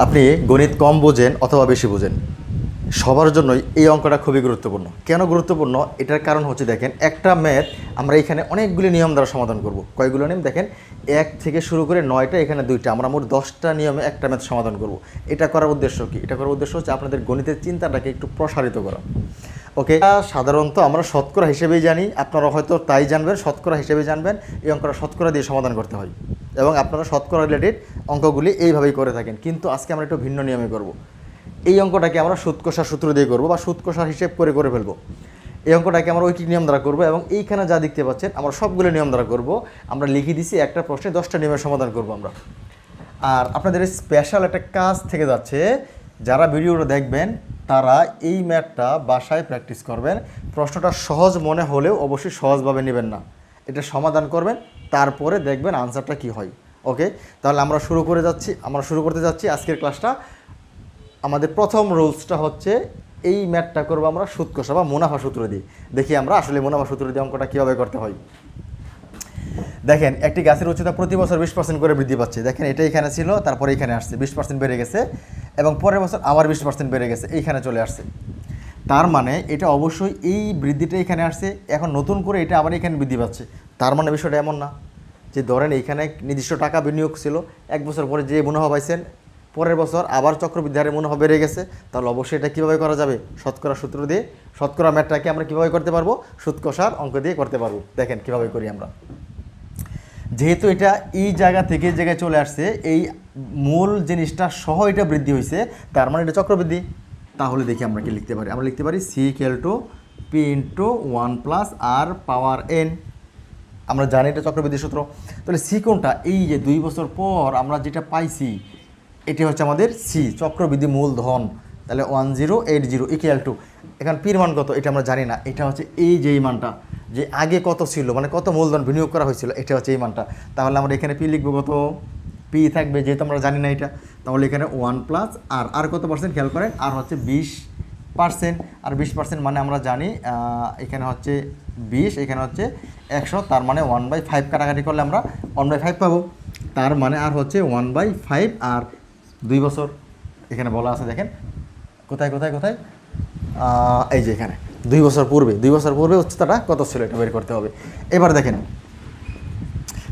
আপনি গণিত কম বোঝেন অথবা বেশি বোঝেন, সবার জন্যই এই অঙ্কটা খুবই গুরুত্বপূর্ণ। কেন গুরুত্বপূর্ণ? এটার কারণ হচ্ছে দেখেন, একটা ম্যাথ আমরা এখানে অনেকগুলি নিয়ম দ্বারা সমাধান করব। কয়গুলো নিয়ম দেখেন, 1 থেকে শুরু করে 9টা, এখানে 2টা, আমরা মোট 10টা নিয়মে একটা ম্যাথ সমাধান করব। এটা করার উদ্দেশ্য কি? এটা করার উদ্দেশ্য হচ্ছে আপনাদের গণিতের চিন্তাটাকে একটু প্রসারিত করা। ওকে, সাধারণত আমরা শতকরা হিসেবেই জানি, আপনারা হয়তো তাই জানবেন, শতকরা হিসেবে জানবেন। এই অঙ্কটা শতকরা দিয়ে সমাধান করতে হয় এবং আপনারা শতকরা রিলেটেড অঙ্কগুলি এইভাবেই করে থাকেন, কিন্তু আজকে আমরা একটু ভিন্ন নিয়মে করব। এই অঙ্কটাকে আমরা সুদ কষার সূত্র দিয়ে করব বা সুদ কষার হিসেব করে ফেলবো। এই অঙ্কটাকে আমরা ঐকিক নিয়ম দ্বারা করব এবং এইখানে যা দেখতে পাচ্ছেন আমরা সবগুলো নিয়ম দ্বারা করব। আমরা লিখে দিছি একটা প্রশ্নে 10টা নিয়মের সমাধান করব আমরা। আর আপনাদের স্পেশাল একটা কাজ থেকে যাচ্ছে, যারা ভিডিওটা দেখবেন তারা এই ম্যাথটা বাসায় প্র্যাকটিস করবেন। প্রশ্নটা সহজ মনে হলেও অবশ্যই সহজভাবে নেবেন না, এটা সমাধান করবেন, তারপরে দেখবেন আনসারটা কি হয়। ওকে, তাহলে আমরা শুরু করতে যাচ্ছি আজকের ক্লাসটা। আমাদের প্রথম রুলসটা হচ্ছে এই ম্যাথটা করবো আমরা সুদ কষা বা মুনাফা সূত্র দিয়ে। দেখি আমরা আসলে মুনাফা সূত্র দিয়ে অঙ্কটা কীভাবে করতে হয়। দেখেন, একটি গাছের উচ্চতা প্রতি বছর 20% করে বৃদ্ধি পাচ্ছে। দেখেন, এটা এখানে ছিল, তারপরে এখানে আসছে, 20% বেড়ে গেছে, এবং পরের বছর আবার 20% বেড়ে গেছে, এইখানে চলে আসছে। তার মানে এটা অবশ্যই এই বৃদ্ধিটা এখানে আসছে, এখন নতুন করে এটা আবার এখানে বৃদ্ধি পাচ্ছে। তার মানে বিষয়টা এমন না যে ধরেন এইখানে নির্দিষ্ট টাকা বিনিয়োগ ছিল, 1 বছর পরে যে মুনাফা পাইছেন, পরের বছর আবার চক্রবৃদ্ধি হারে মুনাফা বেড়ে গেছে, তাহলে অবশ্যই এটা কীভাবে করা যাবে? শতকরা সূত্র দিয়ে। শতকরা ম্যাথটাকে আমরা কীভাবে করতে পারবো? সুদ কষার অঙ্ক দিয়ে করতে পারবো। দেখেন কীভাবে করি আমরা। যেহেতু এটা এই জায়গা থেকে জায়গায় চলে আসছে, এই মূল জিনিসটা সহ এটা বৃদ্ধি হয়েছে, তার মানে এটা চক্রবৃদ্ধি। তাহলে দেখি আমরা কি লিখতে পারি। আমরা লিখতে পারি C = P × 1 + R পাওয়ার n। আমরা জানি এটা চক্রবৃদ্ধি সূত্র। তাহলে সি কোনটা? এই যে 2 বছর পর আমরা যেটা পাইছি, এটি হচ্ছে আমাদের সি, চক্রবৃদ্ধি মূলধন। তাহলে 1080 = এখন পির মান কত এটা আমরা জানি না, এটা হচ্ছে এই যে এই মানটা, যে আগে কত ছিল মানে কত মূলধন বিনিয়োগ করা হয়েছিল, এটা হচ্ছে এই মানটা। তাহলে আমরা এখানে পি লিখবো, কত পি থাকবে, যেহেতু আমরা জানি না এটা। তাহলে এখানে 1 + R। আর কত পার্সেন্ট খেয়াল করেন, আর হচ্ছে 20%। আর 20% মানে আমরা জানি এখানে হচ্ছে 20, এখানে হচ্ছে 100, তার মানে 1/5 কাটাকাটি করলে আমরা 1/5 পাবো। তার মানে আর হচ্ছে 1/5 আর 2 বছর এখানে বলা আছে। দেখেন কোথায় এই যে এখানে 2 বছর পূর্বে উচ্চতাটা কত ছিল এটা বের করতে হবে। এবার দেখেন,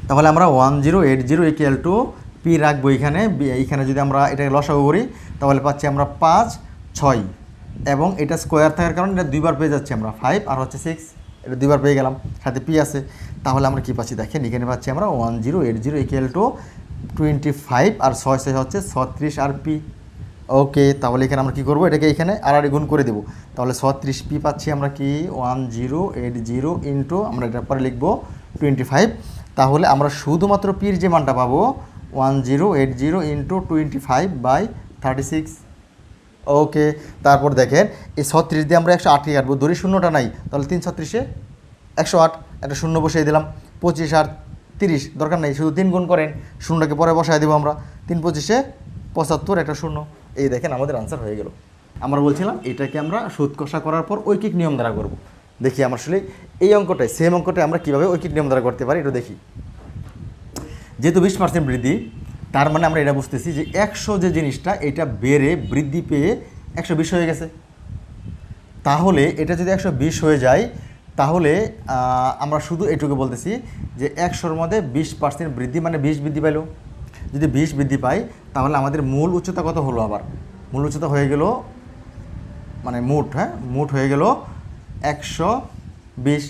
তাহলে আমরা 1080 = P রাখবো এখানে। এইখানে যদি আমরা এটাকে লসাগু করি তাহলে পাচ্ছি আমরা 5, 6, এবং এটা স্কোয়ার থাকার কারণে এটা 2বার পেয়ে যাচ্ছি আমরা, 5 আর হচ্ছে 6, এটা 2বার পেয়ে গেলাম, সাথে পি আছে। তাহলে আমরা কী পাচ্ছি দেখেন, এখানে পাচ্ছি আমরা 1080 = 25 আর 6 হচ্ছে 36 আর পি। ওকে, তাহলে এখানে আমরা কী করবো, এটাকে এখানে আর গুণ করে দেবো। তাহলে 36 পি পাচ্ছি আমরা কি 1080 × আমরা এটা পরে লিখবো 25। তাহলে আমরা শুধুমাত্র পির যে মানটা পাবো 1080 × 25/36। ওকে, তারপর দেখেন এই 36 দিয়ে আমরা 108 কাটবো, ধরি শূন্যটা নাই, তাহলে 3 36 108, একটা শূন্য বসিয়ে দিলাম। 25 আর 30 দরকার নেই, শুধু 3 গুণ করেন, শূন্যটাকে পরে বসায় দেবো আমরা। 3 25 75, একটা শূন্য। এই দেখেন আমাদের আনসার হয়ে গেল। আমরা বলছিলাম এটাকে আমরা সুদ কষা করার পর ঐকিক নিয়ম দ্বারা করব। দেখি আমরা আসলে এই অঙ্কটাই, সেম অঙ্কটাই আমরা কীভাবে ঐকিক নিয়ম দ্বারা করতে পারি, এটা দেখি। যেহেতু 20% বৃদ্ধি, তার মানে আমরা এটা বুঝতেছি যে 100 যে জিনিসটা, এটা বেড়ে বৃদ্ধি পেয়ে 120 হয়ে গেছে। তাহলে এটা যদি 120 হয়ে যায়, তাহলে আমরা শুধু এটুকু বলতেছি যে 100-র মধ্যে 20% বৃদ্ধি মানে 20 বৃদ্ধি পাইল। যদি 20 বৃদ্ধি পাই, তাহলে আমাদের মূল উচ্চতা কত হলো? আবার মূল উচ্চতা হয়ে গেল, মানে মোট হয়ে গেল 120।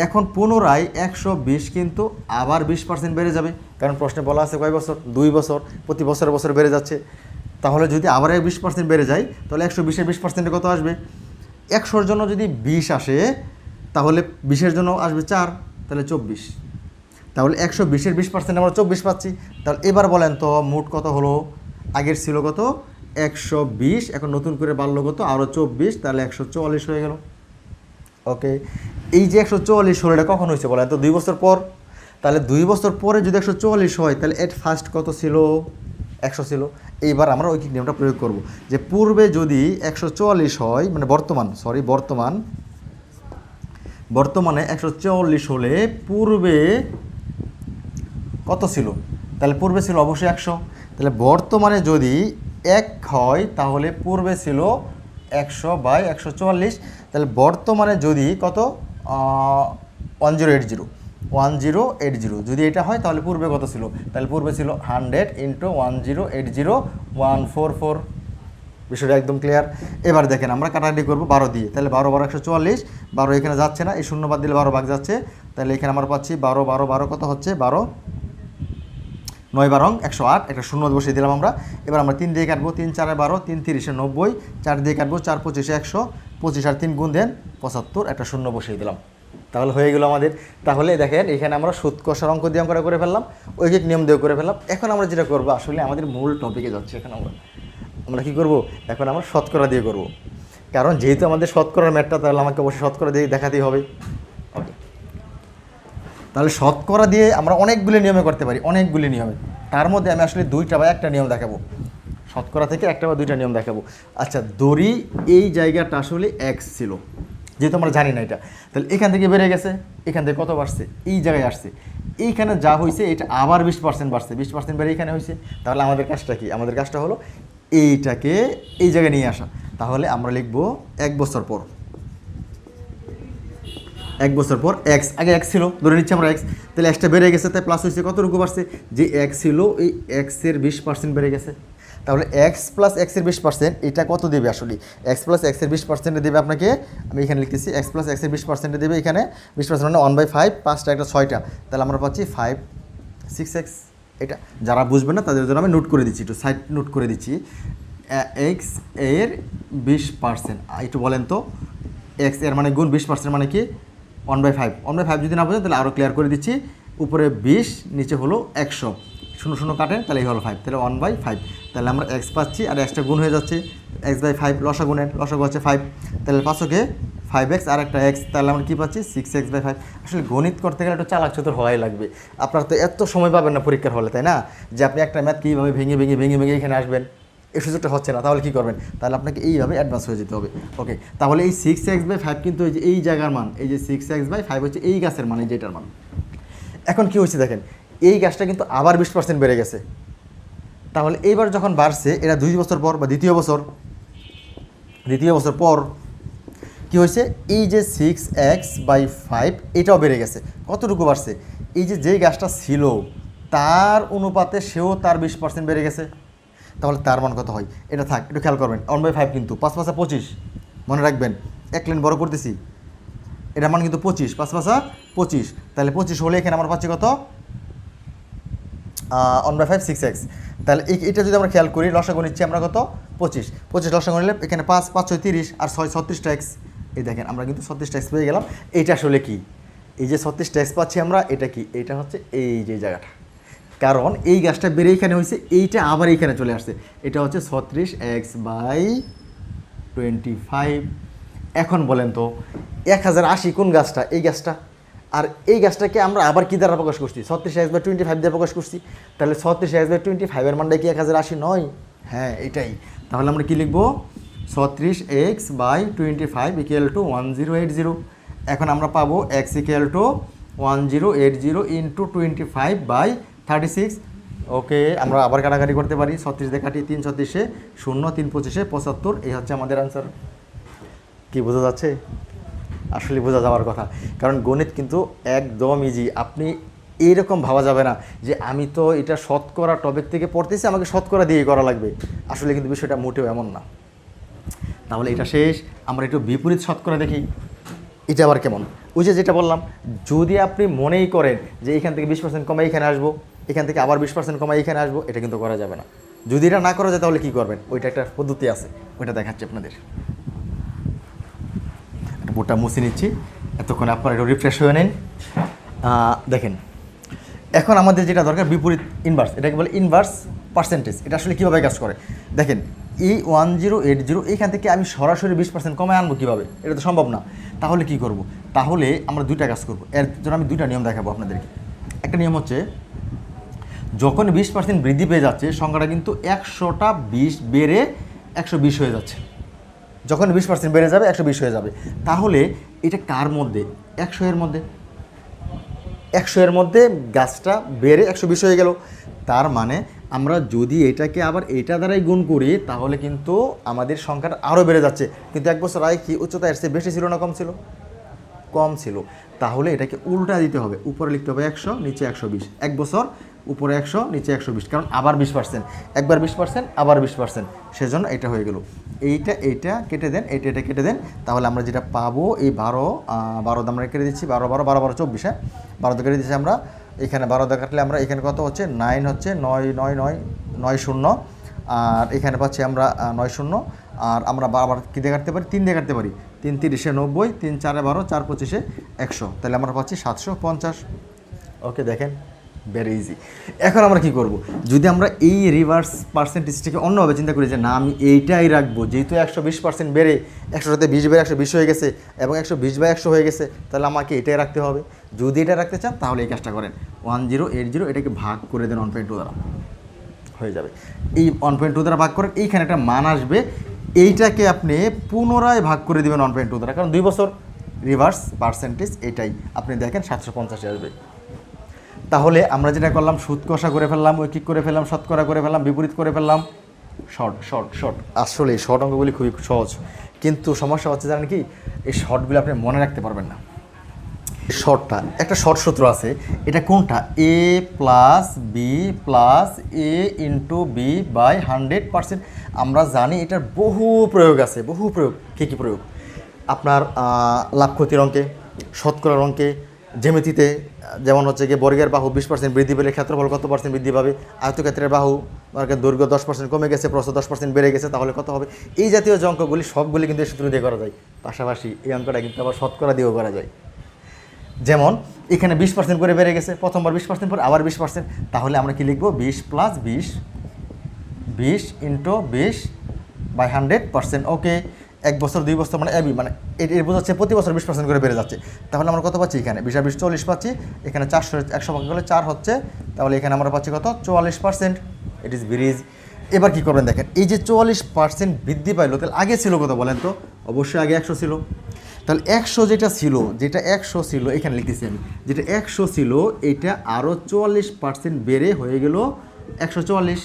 এখন পুনরায় 120 কিন্তু আবার 20% বেড়ে যাবে, কারণ প্রশ্নে বলা আছে কয় বছর? 2 বছর, প্রতি বছর বেড়ে যাচ্ছে। তাহলে যদি আবার 20% বেড়ে যায়, তাহলে 120-এর 20% কত আসবে? 100-র জন্য যদি 20 আসে, তাহলে 20-এর জন্য আসবে 4, তাহলে 24। তাহলে 120-এর 20% আমরা 24 পাচ্ছি। তাহলে এবার বলেন তো মোট কত হলো? আগের ছিল কত? 120, এখন নতুন করে বাড়লো কত? আরও 24, তাহলে 144 হয়ে গেল। ওকে, এই যে 144 হলো, এটা কখন হয়েছে বলেন তো? 2 বছর পর। তাহলে 2 বছর পরে যদি 144 হয়, তাহলে এট ফার্স্ট কত ছিল? 100 ছিল। এইবার আমরা ঐকিক নিয়মটা প্রয়োগ করব, যে পূর্বে যদি 144 হয়, মানে বর্তমানে 144 হলে পূর্বে কত ছিল? তাহলে পূর্বে ছিল অবশ্যই 100। তাহলে বর্তমানে যদি 1 হয় তাহলে পূর্বে ছিল 100/144, তাহলে বর্তমানে যদি কত 1080 যদি এটা হয় তাহলে পূর্বে কত ছিল, তাহলে পূর্বে ছিল 100 × 1080 144। বিষয়টা একদম ক্লিয়ার। এবার দেখেন আমরা কাটাকাটি করবো 12 দিয়ে, তাহলে 12 12 144, 12 এখানে যাচ্ছে না, এই শূন্য বাদ দিলে 12 ভাগ যাচ্ছে, তাহলে এখানে আমরা পাচ্ছি 12 12 12 কত হচ্ছে 12, 9 12 108, একটা শূন্য বসিয়ে দিলাম আমরা। এবার আমরা 3 দিয়ে কাটবো, 3 4 12, 3 30 90, 4 দিয়ে কাটবো, 4 25 100, 25 আর 3 গুণ দেন 75, একটা শূন্য বসিয়ে দিলাম। তাহলে হয়ে গেল আমাদের। তাহলে দেখেন এখানে আমরা সুদ কষার অঙ্ক দিয়ে আমরা করে ফেললাম, ঐকিক নিয়ম দিয়ে করে ফেললাম। এখন আমরা যেটা করবো, আসলে আমাদের মূল টপিকে যাচ্ছে, এখন আমরা কী করবো, এখন আমরা শতকরা দিয়ে করব, কারণ যেহেতু আমাদের শতকরার ম্যাটটা, তাহলে আমাকে অবশ্যই শতকরা দিয়ে দেখাতেই হবে। ওকে, তাহলে শতকরা দিয়ে আমরা অনেকগুলি নিয়মে করতে পারি, অনেকগুলি নিয়মে। তার মধ্যে আমি আসলে 2টা বা 1টা নিয়ম দেখাবো, শতকরা থেকে 1টা বা 2টা নিয়ম দেখাবো। আচ্ছা, দড়ি এই জায়গাটা আসলে এক্স ছিল, যেহেতু আমরা জানি না এটা, তাহলে এখান থেকে বেড়ে গেছে, এখান থেকে কত বাড়ছে, এই জায়গায় আসছে, এইখানে যা হয়েছে এটা আবার 20% বাড়ছে, 20% বেড়ে এখানে হয়েছে। তাহলে আমাদের কাজটা কি, আমাদের কাজটা হলো এইটাকে এই জায়গায় নিয়ে আসা। তাহলে আমরা লিখব 1 বছর পর, 1 বছর পর এক্স, আগে এক্স ছিল ধরে নিচ্ছি আমরা এক্স, তাহলে এক্সটা বেড়ে গেছে, তাই প্লাস হয়েছে, কতটুকু বাড়ছে, যে এক্স ছিল এই এক্সের 20% বেড়ে গেছে। তাহলে এক্স প্লাস এক্সের 20% এটা কত দেবে, আসলে এক্স প্লাস এক্সের 20% দেবে আপনাকে, আমি এখানে লিখতেছি এক্স প্লাস এক্সের 20% দেবে, এখানে 20% মানে 1/5, 5টা একটা 6টা, তাহলে আমরা পাচ্ছি 5 6x। এটা যারা বুঝবেন না তাদের জন্য আমি নোট করে দিচ্ছি, একটু সাইড নোট করে দিচ্ছি, এক্স এর 20%, একটু বলেন তো, এক্স এর মানে গুণ 20% মানে কি 1/5, 1/5 যদি না বোঝেন তাহলে আরও ক্লিয়ার করে দিচ্ছি, উপরে 20 নিচে হলো 100, 0 0 কাটেন, তাহলে এই হলো 5, তাহলে 1/5, তাহলে আমরা এক্স পাচ্ছি আর এক্সটা গুণ হয়ে যাচ্ছে, x/5 লসাগুণের, লসাগু হচ্ছে 5, তাহলে 500কে 5x আর একটা এক্স, তাহলে আমরা কী পাচ্ছি 6x/5। আসলে গণিত করতে গেলে একটু চালাক চতুর হওয়াই লাগবে, আপনারা তো এত সময় পাবেন না পরীক্ষার হলে, তাই না, যে আপনি একটা ম্যাথ কীভাবে ভেঙে ভেঙে ভেঙে ভেঙে এখানে আসবেন, এই সুযোগটা হচ্ছে না, তাহলে কী করবেন, তাহলে আপনাকে এইভাবে অ্যাডভান্স হয়ে যেতে হবে। ওকে, তাহলে এই 6x/5 কিন্তু এই যে এই জায়গার মান, এই যে 6x/5 হচ্ছে এই গাছের মান, এই যে এটার মান। এখন কী হচ্ছে দেখেন, এই গাছটা কিন্তু আবার 20% বেড়ে গেছে, তাহলে এইবার যখন বাড়ছে, এটা 2 বছর পর বা দ্বিতীয় বছর পর কী হয়েছে, এই যে 6x/5 এটাও বেড়ে গেছে, কতটুকু বাড়ছে, এই যে যেই গাছটা ছিল তার অনুপাতে সেও তার 20% বেড়ে গেছে, তাহলে তার মান কত হয়, এটা থাক, একটু খেয়াল করবেন, 1/5 কিন্তু 5 5 25, মনে রাখবেন, 1 লাইন বড় করতেছি, এটার মান কিন্তু 25, 5 5 25, তাহলে 25 হলে এখানে আমরা পাচ্ছি কত 1/5 6x, তাহলে এটা যদি আমরা খেয়াল করি, লসাগু নিচ্ছি আমরা কত 25, 25 লসাগু নিলে এখানে 5 5 6 30 আর 6 36টা x, এই দেখেন আমরা কিন্তু 36টা x পেয়ে গেলাম। এইটা আসলে কি, এই যে 36টা x পাচ্ছি আমরা, এটা কি, এটা হচ্ছে এই যে জায়গাটা, কারণ এই গাছটা বেড়ে এখানে হয়েছে, এইটা আবার এইখানে চলে আসছে, এটা হচ্ছে 36x/25। এখন বলেন তো 1080 কোন গাছটা, এই গাছটা, আর এই গাছটাকে আমরা আবার কী দ্বারা প্রকাশ করছি, 36x/25 দিয়ে প্রকাশ করছি, তাহলে 36x/25 এর মানটা কি 1080 নয়, হ্যাঁ এটাই। তাহলে আমরা কি লিখবো, 36x/25 = 1080। এখন আমরা পাবো x = 1080 × 25/36। ওকে, আমরা আবার কাটাকাটি করতে পারি, 36 দিয়ে কাটি, 3 36 0, 3 25 75, এই হচ্ছে আমাদের আনসার। কি বোঝা যাচ্ছে, আসলে বোঝা যাওয়ার কথা, কারণ গণিত কিন্তু একদম ইজি। আপনি এইরকম ভাবা যাবে না যে আমি তো এটা শতকরা টপিক থেকে পড়তেছি, আমাকে শতকরা দিয়ে করা লাগবে, আসলে কিন্তু বিষয়টা মোটেও এমন না। তাহলে এটা শেষ, আমরা একটু বিপরীত শতকরা দেখি, এটা আবার কেমন, ওই যে যেটা বললাম, যদি আপনি মনেই করেন যে এখান থেকে 20% কমে এখানে আসবো, এখান থেকে আবার 20% কমে এখানে আসবো, এটা কিন্তু করা যাবে না। যদি এটা না করা যায় তাহলে কী করবেন, ওইটা একটা পদ্ধতি আছে, ওইটা দেখাচ্ছি আপনাদের। বোর্ডটা মুছে নিচ্ছি, এতক্ষণ আপনারা একটু রিফ্রেশ হয়ে নিন। দেখেন এখন আমাদের যেটা দরকার বিপরীত ইনভার্স, এটাকে বলে ইনভার্স পার্সেন্টেজ। এটা আসলে কীভাবে কাজ করে দেখেন, এই 1080 এখান থেকে আমি সরাসরি 20% কমে আনবো কীভাবে, এটা তো সম্ভব না। তাহলে কি করব, তাহলে আমরা 2টা কাজ করব, এর জন্য আমি 2টা নিয়ম দেখাবো আপনাদেরকে। একটা নিয়ম হচ্ছে, যখন 20% বৃদ্ধি পেয়ে যাচ্ছে, সংখ্যাটা কিন্তু 100টা 20 বেড়ে 120 হয়ে যাচ্ছে, যখন 20% বেড়ে যাবে 120 হয়ে যাবে, তাহলে এটা কার মধ্যে, 100 এর মধ্যে, 100 এর মধ্যে গাছটা বেড়ে 120 হয়ে গেল। তার মানে আমরা যদি এটাকে আবার এটা দ্বারাই গুণ করি তাহলে কিন্তু আমাদের সংখ্যাটা আরও বেড়ে যাচ্ছে, কিন্তু 1 বছর আগে কি উচ্চতা এর চেয়ে বেশি ছিল না কম ছিল? কম ছিল। তাহলে এটাকে উল্টা দিতে হবে, উপরে লিখতে হবে 100, নিচে 120। 1 বছর উপরে 100, নিচে 120, কারণ আবার 20%, একবার 20%, আবার 20%, সেজন্য এটা হয়ে গেল। এইটা কেটে দেন, এটা কেটে দেন, তাহলে আমরা যেটা পাবো এই 12 আমরা কেটে দিচ্ছি, 12 12 12 12 24, হ্যাঁ 12 কেটে দিচ্ছি আমরা। এখানে 12 কাটলে আমরা এখানে কত হচ্ছে 9 হচ্ছে 9 9 9 9 0, আর এখানে পাচ্ছি আমরা 9 0, আর আমরা আবার কী দিয়ে কাটতে পারি? 3 দিয়ে কাটতে পারি। 3 30 90, 3 4 12, 4 25 100, তাহলে আমরা পাচ্ছি 750। ওকে, দেখেন ভেরি ইজি। এখন আমরা কি করব? যদি আমরা এই রিভার্স পার্সেন্টেজটাকে অন্যভাবে চিন্তা করি যে না আমি এইটাই রাখবো, যেহেতু 120% বেড়ে 100 20 বেড়ে 120 হয়ে গেছে এবং 120/100 হয়ে গেছে, তাহলে আমাকে এটাই রাখতে হবে। যদি এটা রাখতে চান তাহলে এই কাজটা করেন, 1080 এটাকে ভাগ করে দেন 1.2 দ্বারা, হয়ে যাবে। এই 1.2 দ্বারা ভাগ করেন, এইখানে একটা মান আসবে, এইটাকে আপনি পুনরায় ভাগ করে দেবেন 1.2 দ্বারা, কারণ 2 বছর রিভার্স পার্সেন্টেজ এটাই। আপনি দেখেন 750 আসবে। তাহলে আমরা যেটা করলাম, সুদ কষা করে ফেললাম, ঐকিক করে ফেললাম, শতকরা করে ফেললাম, বিপরীত করে ফেললাম, শর্ট। আসলে এই শর্ট অঙ্কগুলি খুবই সহজ, কিন্তু সমস্যা হচ্ছে জানেন কি, এই শর্টগুলো আপনি মনে রাখতে পারবেন না। শর্টটা একটা শর্ট সূত্র আছে, এটা কোনটা? a plus B plus A into B by 100%। আমরা জানি এটার বহু প্রয়োগ আছে, বহু প্রয়োগ। কী কী প্রয়োগ? আপনার লাভ ক্ষতির অঙ্কে, শতকরার অঙ্কে, জ্যামিতিতে, যেমন হচ্ছে গিয়ে বর্গের বাহু 20% বৃদ্ধি পেলে ক্ষেত্রফল কত % বৃদ্ধি পাবে, আয়তক্ষেত্রের বাহু দৈর্ঘ্য 10% কমে গেছে, প্রস্থ 10% বেড়ে গেছে, তাহলে কত হবে? এই জাতীয় যে অঙ্কগুলি সবগুলি কিন্তু এই সূত্র দিয়ে করা যায়। পাশাপাশি এই অঙ্কটা কিন্তু আবার শতকরা দিয়েও করা যায়। যেমন এখানে 20% করে বেড়ে গেছে, প্রথমবার 20%, পর আবার 20%, তাহলে আমরা কি লিখবো? 20 + 20 ইন্টু 20/100%। ওকে, 1 বছর 2 বছর মানে এবি, মানে এর বোঝাচ্ছে প্রতি বছর 20% করে বেড়ে যাচ্ছে। তাহলে আমরা কত পাচ্ছি? এখানে 20 আর 20 40 পাচ্ছি, এখানে 400 100 ভাগ করলে 4 হচ্ছে, তাহলে এখানে আমরা পাচ্ছি কত? 44%। It is very easy. এবার কী করবেন দেখেন, এই যে 44% বৃদ্ধি পাইলো, তাহলে আগে ছিল কত বলেন তো? অবশ্যই আগে 100 ছিল। তাহলে 100 যেটা 100 ছিল, এখানে লিখতেছি আমি, যেটা 100 ছিল এটা আরও 44% বেড়ে হয়ে গেল 144,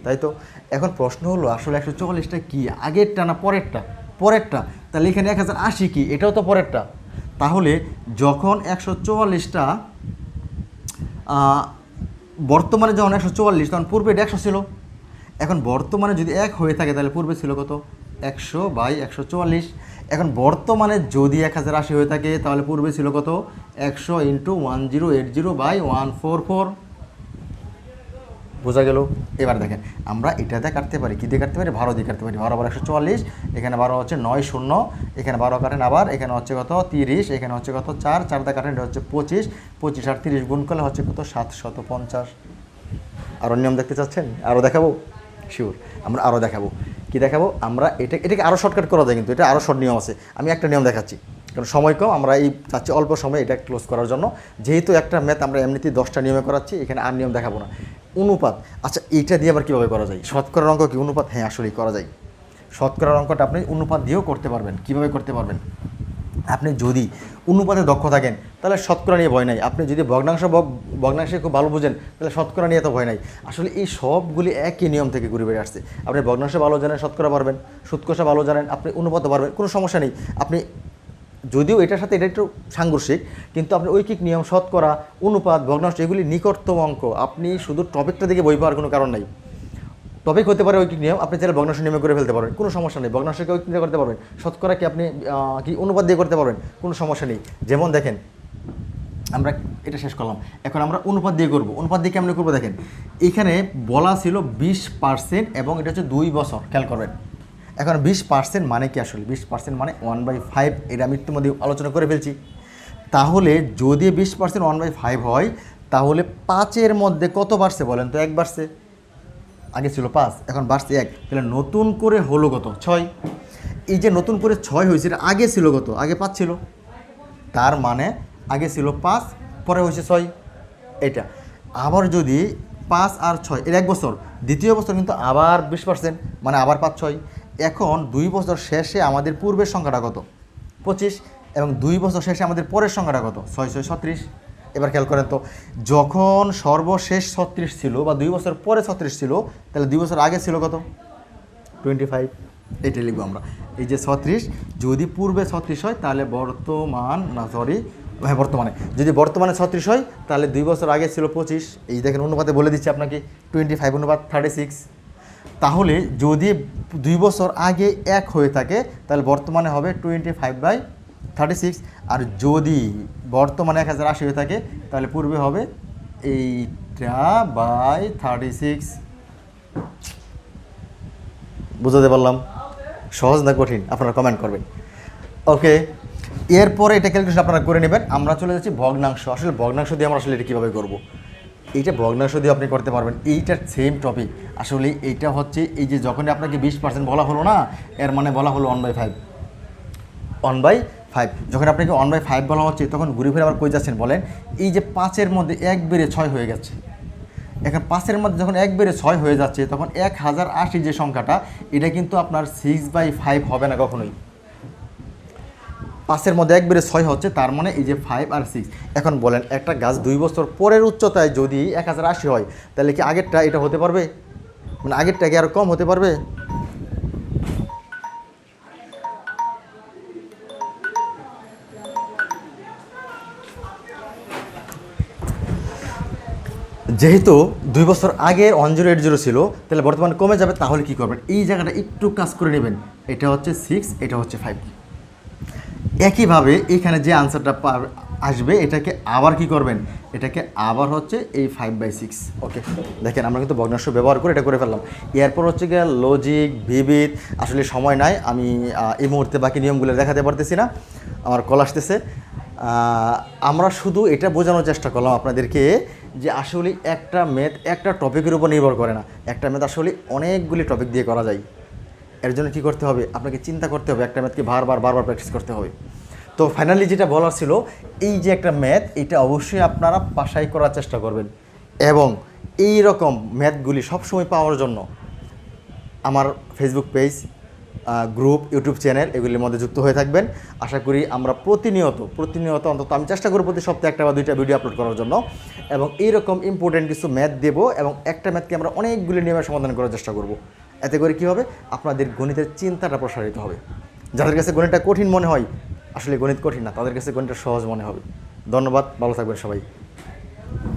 তাই তো? এখন প্রশ্ন হলো আসলে 144টা কি, আগেরটা না পরেরটা? পরেরটা। তাহলে এখানে 1080 কি, এটাও তো পরেরটা। তাহলে যখন 144টা বর্তমানে যখন 144, তখন পূর্বে এটা 100 ছিল। এখন বর্তমানে যদি 1 হয়ে থাকে তাহলে পূর্বে ছিল কত? 100/144। এখন বর্তমানে যদি 1080 হয়ে থাকে তাহলে পূর্বে ছিল কত? 100 × 1080/144। বোঝা গেল? এবার দেখেন আমরা এটাতে কাটতে পারি, কী দিয়ে কাটতে পারি? 12 দিয়ে কাটতে পারি। 12 বার 144, এখানে 12 হচ্ছে 9 0, এখানে 12 কাটেন আবার, এখানে হচ্ছে কত? 30, এখানে হচ্ছে কত? 4 4 দিয়ে কাটেন, এটা হচ্ছে 25, 25 আর 30 গুণ করলে হচ্ছে কত? 750। আরও নিয়ম দেখতে চাচ্ছেন? আরও দেখাবো? শিওর, আমরা আরও দেখাবো। কি দেখাবো? আমরা এটাকে আরও শর্টকাট করা যায়, কিন্তু এটা আরও শর্ট নিয়ম আছে। আমি একটা নিয়ম দেখাচ্ছি, কারণ সময় কম, আমরা এই চাচ্ছি অল্প সময় এটা ক্লোজ করার জন্য। যেহেতু একটা ম্যাথ আমরা এমনিতেই 10টা নিয়মে করাচ্ছি, এখানে আর নিয়ম দেখাবো না। অনুপাত, আচ্ছা এইটা দিয়ে আবার কীভাবে করা যায়? শতকরার অঙ্ক কি অনুপাত? হ্যাঁ আসলেই করা যায়। শতকরার অঙ্কটা আপনি অনুপাত দিয়েও করতে পারবেন। কীভাবে করতে পারবেন? আপনি যদি অনুপাতে দক্ষ থাকেন তাহলে শতকরা নিয়ে ভয় নাই। আপনি যদি ভগ্নাংশে খুব ভালো বুঝেন তাহলে শতকরা নিয়ে তো ভয় নাই। আসলে এই সবগুলি একই নিয়ম থেকে ঘুরে বেড়ে আসছে। আপনি ভগ্নাংশ ভালো জানেন, শতকরা পারবেন, সুদ কষা ভালো জানেন, আপনি অনুপাতও পারবেন, কোনো সমস্যা নেই। আপনি যদিও এটার সাথে এটা একটু সাংঘর্ষিক, কিন্তু আপনি ঐকিক নিয়ম, শতকরা, অনুপাত, ভগ্নাংশ এগুলি নিকটতম অঙ্ক। আপনি শুধু টপিকটা দিকে বই পাওয়ার কোনো কারণ নাই। টপিক হতে পারে ঐকিক নিয়ম, আপনি চাইলে ভগ্নাংশ নিয়মে করে ফেলতে পারবেন, কোনো সমস্যা নেই। ভগ্নাংশকে ঐকিক দিয়ে করতে পারবেন, শতকরা কি আপনি কি অনুপাত দিয়ে করতে পারবেন, কোনো সমস্যা নেই। যেমন দেখেন আমরা এটা শেষ করলাম, এখন আমরা অনুপাত দিয়ে করব। অনুপাত দিয়ে কেমন করবো দেখেন, এখানে বলা ছিল 20% এবং এটা হচ্ছে 2 বছর, খেয়াল করবেন। এখন 20% মানে কি? আসলে 20% মানে 1/5, এটা আমি ইতিমধ্যে আলোচনা করে ফেলছি। তাহলে যদি 20% 1/5 হয়, তাহলে 5-এর মধ্যে কত বাড়ছে বলেন তো? 1 বাড়ছে। আগে ছিল 5, এখন বাড়ছে 1, তাহলে নতুন করে হলো কত? 6। এই যে নতুন করে 6 হয়েছে, এটা আগে ছিল কত? আগে 5 ছিল। তার মানে আগে ছিল 5, পরে হয়েছে 6। এটা আবার যদি 5 আর 6 এর 1 বছর, দ্বিতীয় বছর কিন্তু আবার 20%, মানে আবার 5 6। এখন 2 বছর শেষে আমাদের পূর্বের সংখ্যাটা কত? 25, এবং 2 বছর শেষে আমাদের পরের সংখ্যাটা কত? 6 6 36। এবার খেয়াল করেন তো, যখন সর্বশেষ 36 ছিল বা 2 বছর পরে 36 ছিল, তাহলে 2 বছর আগে ছিল কত? 25। এইটা লিখবো আমরা, এই যে 36 যদি পূর্বে 36 হয় তাহলে বর্তমানে যদি বর্তমানে 36 হয় তাহলে 2 বছর আগে ছিল 25। এই দেখেন অনুপাতে বলে দিচ্ছি আপনাকে, 25 অনুপাত 36। তাহলে যদি 2 বছর আগে 1 হয়ে থাকে তাহলে বর্তমানে হবে 25/36। আর যদি বর্তমানে 1080 হয়ে থাকে তাহলে পূর্বে হবে এইটা বাই 36। বুঝাতে পারলাম? সহজ না কঠিন? আপনারা কমেন্ট করবেন। ওকে, এরপরে এটা ক্যালকুলেশন আপনারা করে নেবেন। আমরা চলে যাচ্ছি ভগ্নাংশ। আসলে ভগ্নাংশ দিয়ে আমরা আসলে এটা কীভাবে করব, এইটা ভগ্নাংশ দিয়ে আপনি করতে পারবেন। এইটার সেম টপিক। আসলে এইটা হচ্ছে এই যে যখনই আপনাকে 20% বলা হলো না, এর মানে বলা হলো 1/5। 1/5 যখন আপনাকে 1/5 বলা হচ্ছে, তখন ঘুরে ফিরে আবার কই যাচ্ছেন বলেন? এই যে 5-এর মধ্যে 1 বেড়ে 6 হয়ে গেছে। এখন 5-এর মধ্যে যখন 1 বেড়ে 6 হয়ে যাচ্ছে, তখন 1080 যে সংখ্যাটা, এটা কিন্তু আপনার 6/5 হবে না কখনোই। 5-এর মধ্যে 1 বেড়ে 6 হচ্ছে, তার মানে এই যে 5 আর 6। এখন বলেন, একটা গাছ 2 বছর পরের উচ্চতায় যদি 1080 হয়, তাহলে কি আগেরটা এটা হতে পারবে? মানে আগেরটা কি আরও কম হতে পারবে? যেহেতু 2 বছর আগে 1080 ছিল, তাহলে বর্তমানে কমে যাবে। তাহলে কি করবেন? এই জায়গাটা একটু কাজ করে নেবেন। এটা হচ্ছে 6, এটা হচ্ছে 5। একইভাবে এখানে যে আনসারটা আসবে, এটাকে আবার কি করবেন? এটাকে আবার হচ্ছে এই 5/6। ওকে, দেখেন আমরা কিন্তু ভগ্নাংশ ব্যবহার করে এটা করে ফেললাম। এরপর হচ্ছে গিয়ে লজিক, বিবিধ। আসলে সময় নাই, আমি এই মুহূর্তে বাকি নিয়মগুলো দেখাতে পারতেছি না, আমার কল আসতেছে। আমরা শুধু এটা বোঝানোর চেষ্টা করলাম আপনাদেরকে যে আসলে একটা ম্যাথ একটা টপিকের উপর নির্ভর করে না। একটা ম্যাথ আসলে অনেকগুলি টপিক দিয়ে করা যায়। এর জন্য কী করতে হবে? আপনাকে চিন্তা করতে হবে, একটা ম্যাথকে বারবার প্র্যাকটিস করতে হবে। তো ফাইনালি যেটা বলার ছিল, এই যে একটা ম্যাথ, এটা অবশ্যই আপনারা বাসায় করার চেষ্টা করবেন। এবং এই রকম ম্যাথগুলি সবসময় পাওয়ার জন্য আমার Facebook page, group, YouTube channel, এগুলির মধ্যে যুক্ত হয়ে থাকবেন। আশা করি আমরা প্রতিনিয়ত অন্তত আমি চেষ্টা করব প্রতি সপ্তাহে 1 বা 2টা ভিডিও আপলোড করার জন্য। এবং এইরকম ইম্পর্টেন্ট কিছু ম্যাথ দেবো, এবং একটা ম্যাথকে আমরা অনেকগুলি নিয়মের সমাধান করার চেষ্টা করব। এতে করে কী হবে? আপনাদের গণিতের চিন্তাটা প্রসারিত হবে। যাদের কাছে গণিতটা কঠিন মনে হয়, আসলে গণিত কঠিন না, তাদের কাছে গণিতটা সহজ মনে হবে। ধন্যবাদ, ভালো থাকবেন সবাই।